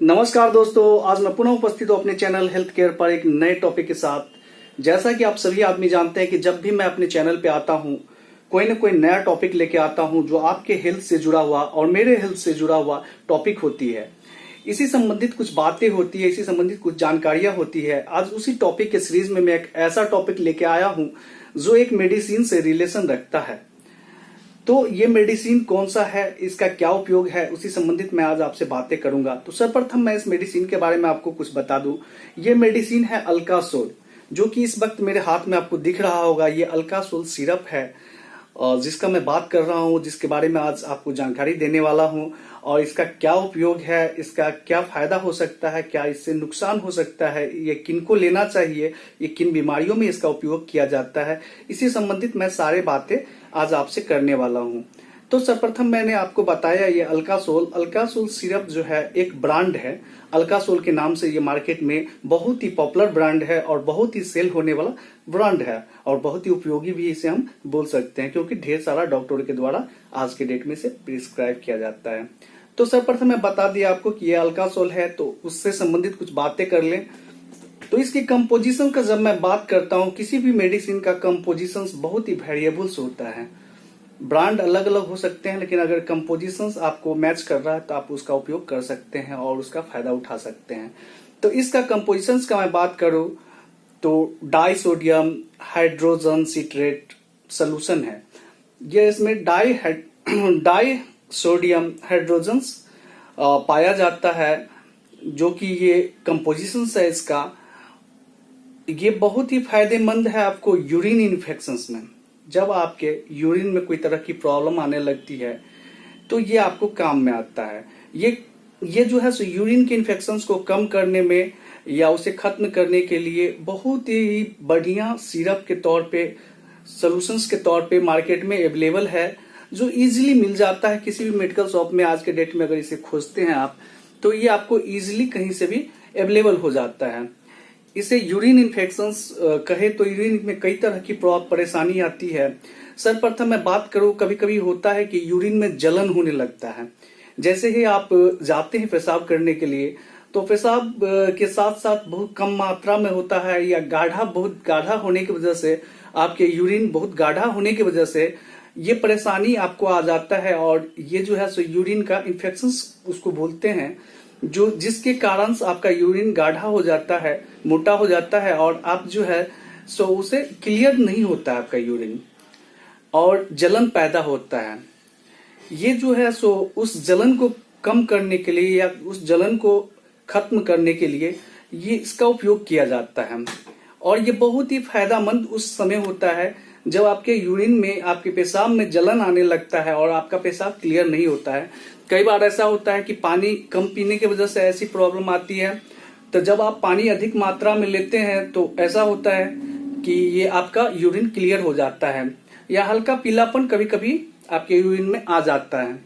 नमस्कार दोस्तों, आज मैं पुनः उपस्थित हूँ अपने चैनल हेल्थ केयर पर एक नए टॉपिक के साथ। जैसा कि आप सभी आदमी जानते हैं कि जब भी मैं अपने चैनल पे आता हूँ कोई ना कोई नया टॉपिक लेके आता हूँ जो आपके हेल्थ से जुड़ा हुआ और मेरे हेल्थ से जुड़ा हुआ टॉपिक होती है। इसी संबंधित कुछ बातें होती है, इसी संबंधित कुछ जानकारियां होती है। आज उसी टॉपिक के सीरीज में मैं एक ऐसा टॉपिक लेके आया हूँ जो एक मेडिसिन से रिलेशन रखता है। तो ये मेडिसिन कौन सा है, इसका क्या उपयोग है, उसी संबंधित मैं आज आपसे बातें करूंगा। तो सर्वप्रथम मैं इस मेडिसिन के बारे में आपको कुछ बता दूं। ये मेडिसिन है अल्कासोल, जो कि इस वक्त मेरे हाथ में आपको दिख रहा होगा। ये अल्कासोल सिरप है जिसका मैं बात कर रहा हूँ, जिसके बारे में आज आपको जानकारी देने वाला हूँ। और इसका क्या उपयोग है, इसका क्या फायदा हो सकता है, क्या इससे नुकसान हो सकता है, ये किनको लेना चाहिए, ये किन बीमारियों में इसका उपयोग किया जाता है, इसी संबंधित मैं सारे बातें आज आपसे करने वाला हूँ। तो सर्वप्रथम मैंने आपको बताया ये अल्कासोल सिरप जो है एक ब्रांड है। अल्कासोल के नाम से ये मार्केट में बहुत ही पॉपुलर ब्रांड है और बहुत ही सेल होने वाला ब्रांड है और बहुत ही उपयोगी भी इसे हम बोल सकते हैं, क्योंकि ढेर सारा डॉक्टरों के द्वारा आज के डेट में इसे प्रिस्क्राइब किया जाता है। तो सर्वप्रथम मैं बता दिया आपको कि ये अल्कासोल है, तो उससे संबंधित कुछ बातें कर लें। तो इसकी कंपोजिशन का जब मैं बात करता हूँ, किसी भी मेडिसिन का कंपोजिशन बहुत ही वेरिएबल्स होता है। ब्रांड अलग अलग हो सकते हैं, लेकिन अगर कंपोजिशंस आपको मैच कर रहा है तो आप उसका उपयोग कर सकते हैं और उसका फायदा उठा सकते हैं। तो इसका कंपोजिशंस का मैं बात करूं तो die sodium hydrogen citrate solution है। ये इसमें डाई सोडियम हाइड्रोजन पाया जाता है, जो कि ये कंपोजिशंस है इसका। ये बहुत ही फायदेमंद है आपको यूरिन इन्फेक्शंस में। जब आपके यूरिन में कोई तरह की प्रॉब्लम आने लगती है तो ये आपको काम में आता है। ये जो है सो यूरिन के इन्फेक्शंस को कम करने में या उसे खत्म करने के लिए बहुत ही बढ़िया सिरप के तौर पे, सॉल्यूशंस के तौर पे मार्केट में अवेलेबल है, जो इजीली मिल जाता है किसी भी मेडिकल शॉप में। आज के डेट में अगर इसे खोजते हैं आप तो ये आपको इजीली कहीं से भी अवेलेबल हो जाता है। इसे यूरिन इन्फेक्शंस कहे तो यूरिन में कई तरह की परेशानी आती है। सर्वप्रथम मैं बात करूं, कभी कभी होता है कि यूरिन में जलन होने लगता है। जैसे ही आप जाते हैं पेशाब करने के लिए तो पेशाब के साथ साथ बहुत कम मात्रा में होता है, या बहुत गाढ़ा होने की वजह से, आपके यूरिन बहुत गाढ़ा होने की वजह से ये परेशानी आपको आ जाता है। और ये जो है सो यूरिन का इन्फेक्शन उसको बोलते हैं, जो जिसके कारण आपका यूरिन गाढ़ा हो जाता है, मोटा हो जाता है और आप जो है सो उसे क्लियर नहीं होता है आपका यूरिन और जलन पैदा होता है। ये जो है सो उस जलन को कम करने के लिए या उस जलन को खत्म करने के लिए ये इसका उपयोग किया जाता है। और ये बहुत ही फायदेमंद उस समय होता है जब आपके यूरिन में, आपके पेशाब में जलन आने लगता है और आपका पेशाब क्लियर नहीं होता है। कई बार ऐसा होता है कि पानी कम पीने की वजह से ऐसी प्रॉब्लम आती है। तो जब आप पानी अधिक मात्रा में लेते हैं तो ऐसा होता है कि ये आपका यूरिन क्लियर हो जाता है, या हल्का पीलापन कभी कभी आपके यूरिन में आ जाता है।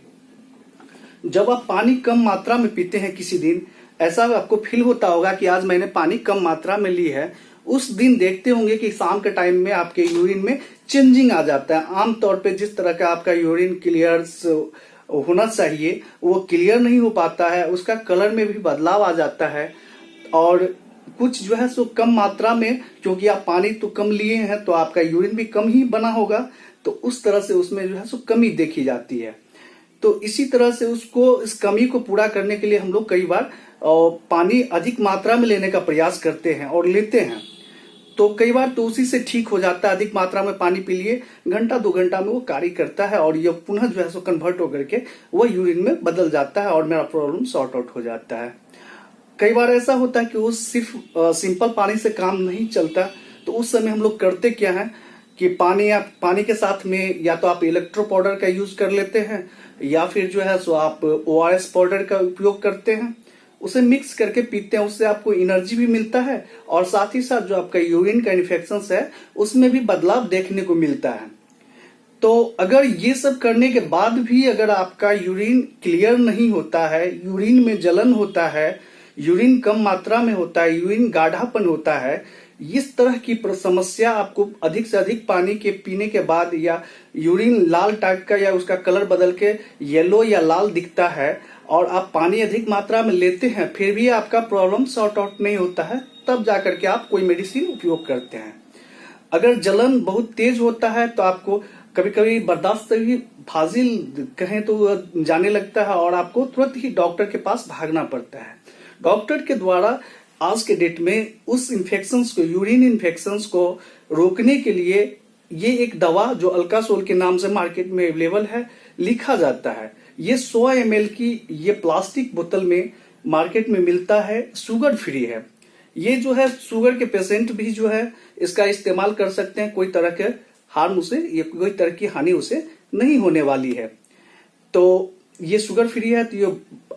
जब आप पानी कम मात्रा में पीते हैं किसी दिन, ऐसा आपको फील होता होगा कि आज मैंने पानी कम मात्रा में ली है। उस दिन देखते होंगे कि शाम के टाइम में आपके यूरिन में चेंजिंग आ जाता है। आमतौर पे जिस तरह का आपका यूरिन क्लियर होना चाहिए वो क्लियर नहीं हो पाता है, उसका कलर में भी बदलाव आ जाता है। और कुछ जो है सो कम मात्रा में, क्योंकि आप पानी तो कम लिए हैं तो आपका यूरिन भी कम ही बना होगा, तो उस तरह से उसमें जो है सो कमी देखी जाती है। तो इसी तरह से इस कमी को पूरा करने के लिए हम लोग कई बार पानी अधिक मात्रा में लेने का प्रयास करते हैं और लेते हैं। तो कई बार तो उसी से ठीक हो जाता है। अधिक मात्रा में पानी पी लिए, घंटा 2 घंटा में वो कार्य करता है और ये पुनः जो है सो कन्वर्ट होकर के वो यूरिन में बदल जाता है और मेरा प्रॉब्लम सॉर्ट आउट हो जाता है। कई बार ऐसा होता है कि वो सिर्फ सिंपल पानी से काम नहीं चलता, तो उस समय हम लोग करते क्या है कि पानी के साथ में या तो आप इलेक्ट्रो पाउडर का यूज कर लेते हैं, या फिर जो है सो आप ORS पाउडर का उपयोग करते हैं, उसे मिक्स करके पीते हैं। उससे आपको एनर्जी भी मिलता है और साथ ही साथ जो आपका यूरिन का इन्फेक्शन है उसमें भी बदलाव देखने को मिलता है। तो अगर ये सब करने के बाद भी अगर आपका यूरिन क्लियर नहीं होता है, यूरिन में जलन होता है, यूरिन कम मात्रा में होता है, यूरिन गाढ़ापन होता है, इस तरह की समस्या आपको अधिक से अधिक पानी के पीने के बाद, या यूरिन लाल टाइप का या उसका कलर बदल के येलो या लाल दिखता है और आप पानी अधिक मात्रा में लेते हैं फिर भी आपका प्रॉब्लम सॉर्ट आउट नहीं होता है, तब जाकर के आप कोई मेडिसिन उपयोग करते हैं। अगर जलन बहुत तेज होता है तो आपको कभी कभी बर्दाश्त भी फाजिल कहें तो जाने लगता है और आपको तुरंत ही डॉक्टर के पास भागना पड़ता है। डॉक्टर के द्वारा आज के डेट में उस इन्फेक्शंस को, यूरिन इन्फेक्शंस को रोकने के लिए ये एक दवा जो अल्कासोल के नाम से मार्केट में अवेलेबल है लिखा जाता है। ये 100 ml की ये प्लास्टिक बोतल में मार्केट में मिलता है, शुगर फ्री है। ये जो है शुगर के पेशेंट भी जो है इसका इस्तेमाल कर सकते हैं, कोई तरह के हार्म उसे, ये कोई तरह की हानि उसे नहीं होने वाली है। तो ये शुगर फ्री है तो ये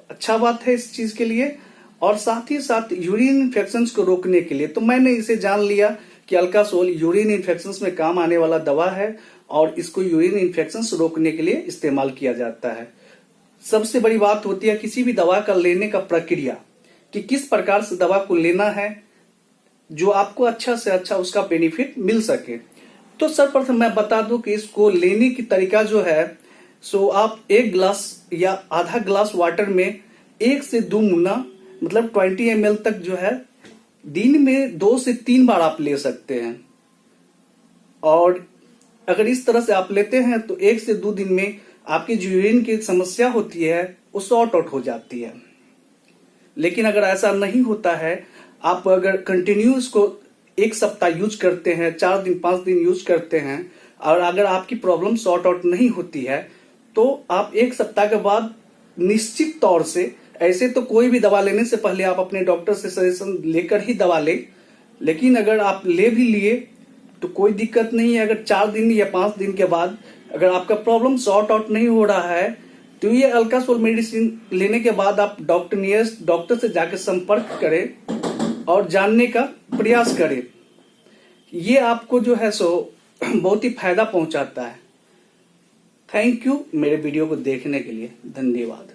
अच्छा बात है इस चीज के लिए। और साथ ही साथ यूरिन इन्फेक्शंस को रोकने के लिए तो मैंने इसे जान लिया कि अल्कासोल यूरिन इन्फेक्शंस में काम आने वाला दवा है और इसको यूरिन इन्फेक्शंस रोकने के लिए इस्तेमाल किया जाता है। सबसे बड़ी बात होती है किसी भी दवा का लेने का प्रक्रिया, कि किस प्रकार से दवा को लेना है जो आपको अच्छा से अच्छा उसका बेनिफिट मिल सके। तो सर्वप्रथम मैं बता दूं कि इसको लेने की तरीका जो है सो आप 1 गिलास या आधा गिलास वाटर में 1 से 2 मुन्ना मतलब 20 ml तक जो है दिन में 2 से 3 बार आप ले सकते हैं। और अगर इस तरह से आप लेते हैं तो 1 से 2 दिन में आपकी जो यूरिन की समस्या होती है वो सॉर्ट आउट हो जाती है। लेकिन अगर ऐसा नहीं होता है, आप अगर कंटिन्यू इसको 1 सप्ताह यूज करते हैं, 4 दिन 5 दिन यूज करते हैं और अगर आपकी प्रॉब्लम सॉर्ट आउट नहीं होती है तो आप 1 सप्ताह के बाद निश्चित तौर से, ऐसे तो कोई भी दवा लेने से पहले आप अपने डॉक्टर से सजेशन लेकर ही दवा लें, लेकिन अगर आप ले भी लिए तो कोई दिक्कत नहीं है। अगर 4 दिन या 5 दिन के बाद अगर आपका प्रॉब्लम सॉर्ट आउट नहीं हो रहा है तो ये अल्कासोल मेडिसिन लेने के बाद आप डॉक्टर से जाकर संपर्क करें और जानने का प्रयास करें। ये आपको जो है सो बहुत ही फायदा पहुंचाता है। थैंक यू मेरे वीडियो को देखने के लिए, धन्यवाद।